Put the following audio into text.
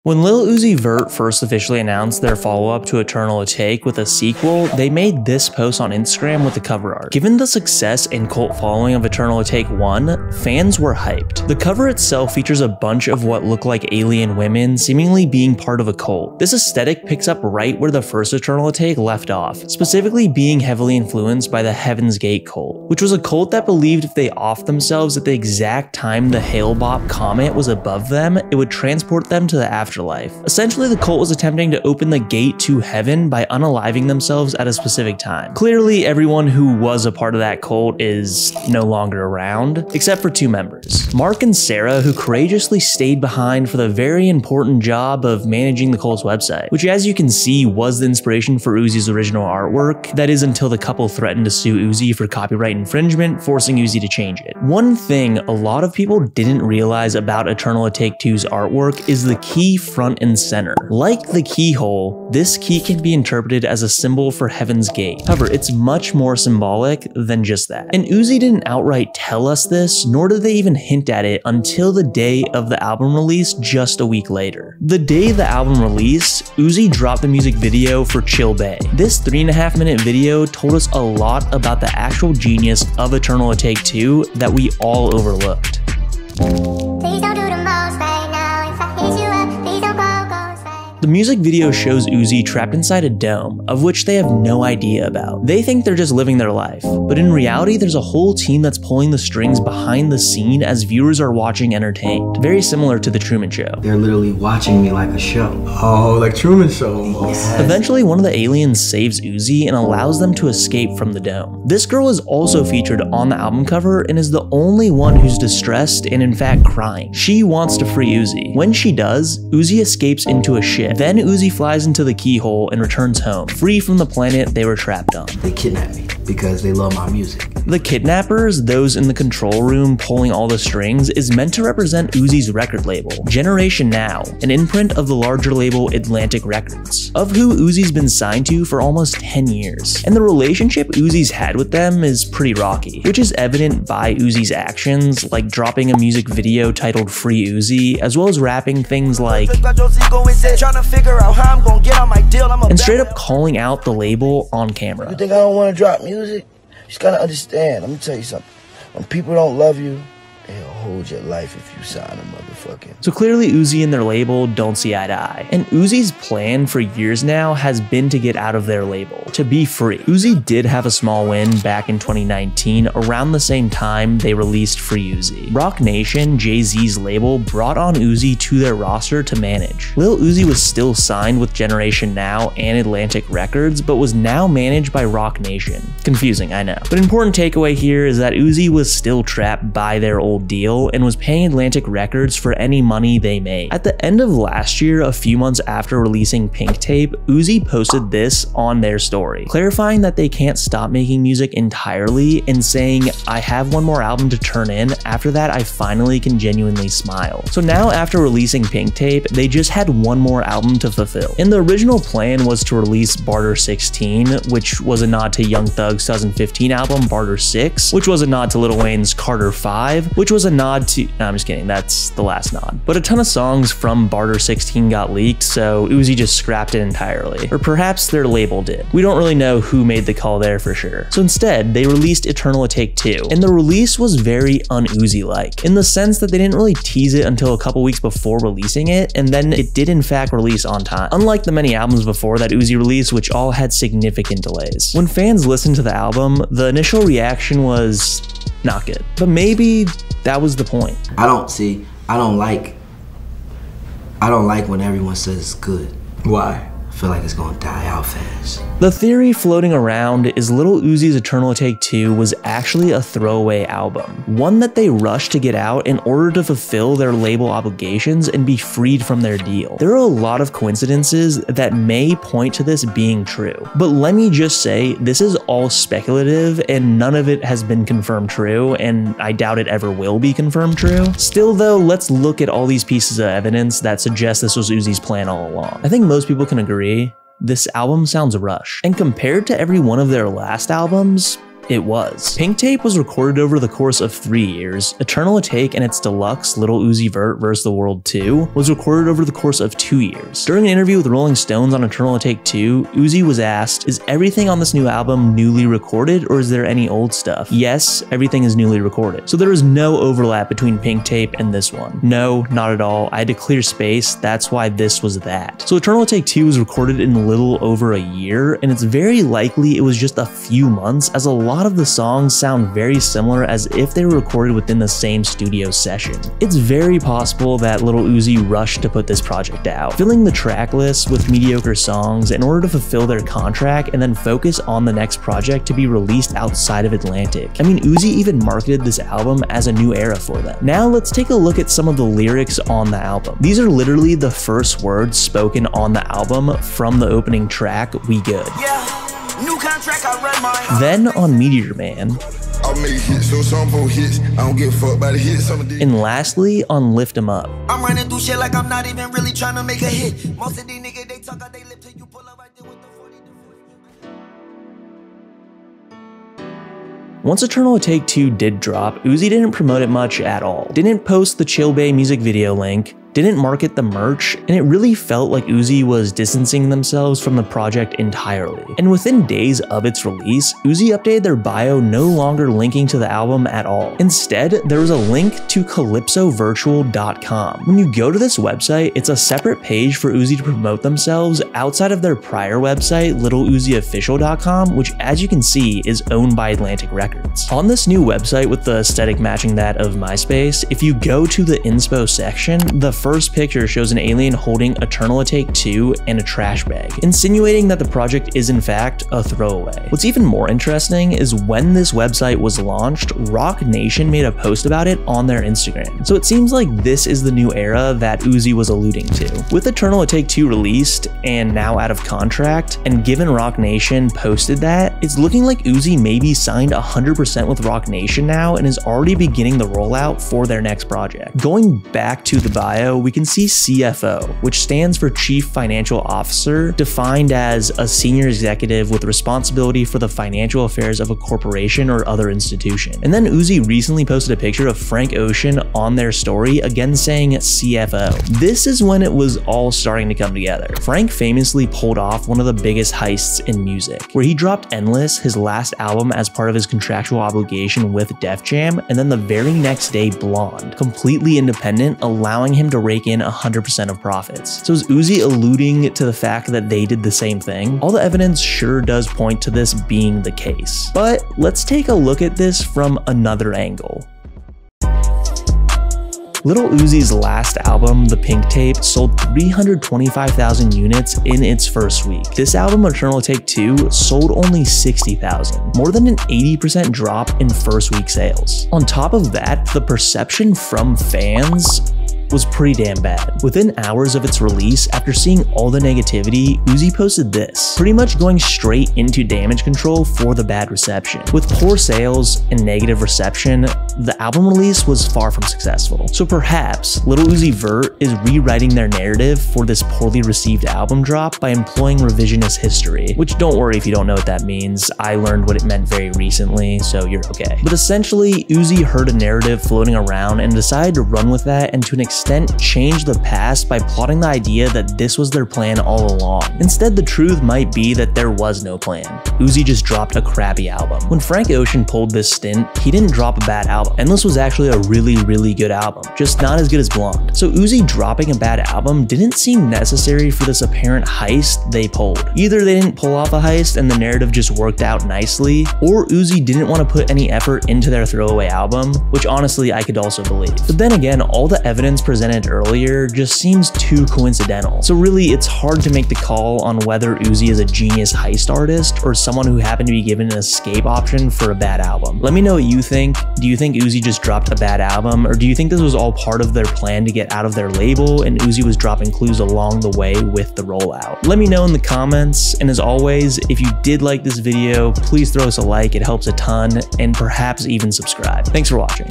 When Lil Uzi Vert first officially announced their follow-up to Eternal Atake with a sequel, they made this post on Instagram with the cover art. Given the success and cult following of Eternal Atake 1, fans were hyped. The cover itself features a bunch of what look like alien women seemingly being part of a cult. This aesthetic picks up right where the first Eternal Atake left off, specifically being heavily influenced by the Heaven's Gate cult, which was a cult that believed if they offed themselves at the exact time the Hale-Bopp comet was above them, it would transport them to the afterlife. Essentially, the cult was attempting to open the gate to heaven by unaliving themselves at a specific time. Clearly, everyone who was a part of that cult is no longer around, except for two members, Mark and Sarah, who courageously stayed behind for the very important job of managing the cult's website, which, as you can see, was the inspiration for Uzi's original artwork. That is until the couple threatened to sue Uzi for copyright infringement, forcing Uzi to change it. One thing a lot of people didn't realize about Eternal Atake 2's artwork is the key front and center. Like the keyhole, this key can be interpreted as a symbol for Heaven's Gate. However, it's much more symbolic than just that. And Uzi didn't outright tell us this, nor did they even hint at it until the day of the album release just a week later. The day the album released, Uzi dropped the music video for Chill Bay. This 3.5-minute video told us a lot about the actual genius of Eternal Atake 2 that we all overlooked. The music video shows Uzi trapped inside a dome, of which they have no idea about. They think they're just living their life, but in reality there's a whole team that's pulling the strings behind the scene as viewers are watching entertained. Very similar to The Truman Show. They're literally watching me like a show. Oh, like Truman Show almost. Yes. Eventually, one of the aliens saves Uzi and allows them to escape from the dome. This girl is also featured on the album cover and is the only one who's distressed and in fact crying. She wants to free Uzi. When she does, Uzi escapes into a ship. Then Uzi flies into the keyhole and returns home, free from the planet they were trapped on. They kidnapped me because they love my music. The kidnappers, those in the control room pulling all the strings, is meant to represent Uzi's record label, Generation Now, an imprint of the larger label Atlantic Records, of who Uzi's been signed to for almost 10 years. And the relationship Uzi's had with them is pretty rocky, which is evident by Uzi's actions, like dropping a music video titled Free Uzi, as well as rapping things like and straight up calling out the label on camera. You think I don't want to drop music? You just gotta understand. Let me tell you something. When people don't love you, they'll hold your life if you sign a motherfucking. So clearly Uzi and their label don't see eye to eye. And Uzi's plan for years now has been to get out of their label, to be free. Uzi did have a small win back in 2019, around the same time they released Free Uzi. Roc Nation, Jay-Z's label, brought on Uzi to their roster to manage. Lil Uzi was still signed with Generation Now and Atlantic Records, but was now managed by Roc Nation. Confusing, I know. But important takeaway here is that Uzi was still trapped by their old deal and was paying Atlantic Records for any money they made. At the end of last year, a few months after releasing Pink Tape, Uzi posted this on their story, clarifying that they can't stop making music entirely and saying, "I have one more album to turn in. After that, I finally can genuinely smile." So now after releasing Pink Tape, they just had one more album to fulfill. And the original plan was to release Barter 16, which was a nod to Young Thug's 2015 album Barter 6, which was a nod to Lil Wayne's Carter 5, which was a nod to, no, I'm just kidding, that's the last nod. But a ton of songs from Barter 16 got leaked, so Uzi just scrapped it entirely. Or perhaps their label did. We don't really know who made the call there for sure. So instead, they released Eternal Atake 2, and the release was very un-Uzi-like, in the sense that they didn't really tease it until a couple weeks before releasing it, and then it did in fact release on time. Unlike the many albums before that Uzi released, which all had significant delays. When fans listened to the album, the initial reaction was not good. But maybe that was the point. I don't like when everyone says it's good. Why? I feel like it's gonna die out fast. The theory floating around is Lil Uzi's Eternal Atake 2 was actually a throwaway album, one that they rushed to get out in order to fulfill their label obligations and be freed from their deal. There are a lot of coincidences that may point to this being true, but let me just say this is all speculative and none of it has been confirmed true, and I doubt it ever will be confirmed true. Still though, let's look at all these pieces of evidence that suggest this was Uzi's plan all along. I think most people can agree this album sounds rushed, and compared to every one of their last albums, It was. Pink Tape was recorded over the course of 3 years. Eternal Atake and its deluxe Lil Uzi Vert vs. the World 2 was recorded over the course of 2 years. During an interview with Rolling Stones on Eternal Atake 2, Uzi was asked, "Is everything on this new album newly recorded, or is there any old stuff?" Yes, everything is newly recorded. So there is no overlap between Pink Tape and this one. No, not at all. I had to clear space, that's why this was that. So Eternal Atake 2 was recorded in a little over a year, and it's very likely it was just a few months, as a lot of the songs sound very similar as if they were recorded within the same studio session. It's very possible that Lil Uzi rushed to put this project out, filling the track list with mediocre songs in order to fulfill their contract and then focus on the next project to be released outside of Atlantic. I mean, Uzi even marketed this album as a new era for them. Now let's take a look at some of the lyrics on the album. These are literally the first words spoken on the album from the opening track, We Good. Yeah. New contract, I run mine. Then on Meteor Man, I make hits, so some folk hits. I don't give a fuck about the hits. Some of these. and lastly on Lift 'Em Up. I'm running through shit like I'm not even really trying to make a hit. Most of these niggas, they talk out they lip till you pull up right there with the 40 to 40. Once Eternal Atake 2 did drop, Uzi didn't promote it much at all. Didn't post the Chill Bay music video link, didn't market the merch, and it really felt like Uzi was distancing themselves from the project entirely. And within days of its release, Uzi updated their bio no longer linking to the album at all. Instead, there was a link to calypsovirtual.com. When you go to this website, it's a separate page for Uzi to promote themselves outside of their prior website, littleUziofficial.com, which as you can see is owned by Atlantic Records. On this new website with the aesthetic matching that of MySpace, if you go to the inspo section, the first picture shows an alien holding Eternal Atake 2 and a trash bag, insinuating that the project is in fact a throwaway. What's even more interesting is when this website was launched, Rock Nation made a post about it on their Instagram. So it seems like this is the new era that Uzi was alluding to. With Eternal Atake 2 released and now out of contract, and given Rock Nation posted that, it's looking like Uzi may be signed 100% with Rock Nation now and is already beginning the rollout for their next project. Going back to the bio, we can see CFO, which stands for Chief Financial Officer, defined as a senior executive with responsibility for the financial affairs of a corporation or other institution. And then Uzi recently posted a picture of Frank Ocean on their story, again saying CFO. This is when it was all starting to come together. Frank famously pulled off one of the biggest heists in music, where he dropped Endless, his last album, as part of his contractual obligation with Def Jam, and then the very next day Blonde, completely independent, allowing him to rake in 100% of profits. So is Uzi alluding to the fact that they did the same thing? All the evidence sure does point to this being the case. But let's take a look at this from another angle. Lil Uzi's last album, The Pink Tape, sold 325,000 units in its first week. This album, Eternal Atake 2, sold only 60,000, more than an 80% drop in first week sales. On top of that, the perception from fans was pretty damn bad. Within hours of its release, after seeing all the negativity, Uzi posted this, pretty much going straight into damage control for the bad reception. With poor sales and negative reception, the album release was far from successful. So perhaps Lil Uzi Vert is rewriting their narrative for this poorly received album drop by employing revisionist history, which don't worry if you don't know what that means. I learned what it meant very recently, so you're okay. But essentially, Uzi heard a narrative floating around and decided to run with that, and to an extent change the past by plotting the idea that this was their plan all along. Instead, the truth might be that there was no plan. Uzi just dropped a crappy album. When Frank Ocean pulled this stint, he didn't drop a bad album. Endless was actually a really good album, just not as good as Blonde. So Uzi dropping a bad album didn't seem necessary for this apparent heist they pulled. Either they didn't pull off a heist and the narrative just worked out nicely, or Uzi didn't want to put any effort into their throwaway album, which honestly I could also believe. But then again, all the evidence presented earlier just seems too coincidental. So really, it's hard to make the call on whether Uzi is a genius heist artist or someone who happened to be given an escape option for a bad album. Let me know what you think. Do you think Uzi just dropped a bad album, or do you think this was all part of their plan to get out of their label and Uzi was dropping clues along the way with the rollout? Let me know in the comments, and as always, if you did like this video, please throw us a like, it helps a ton, and perhaps even subscribe. Thanks for watching.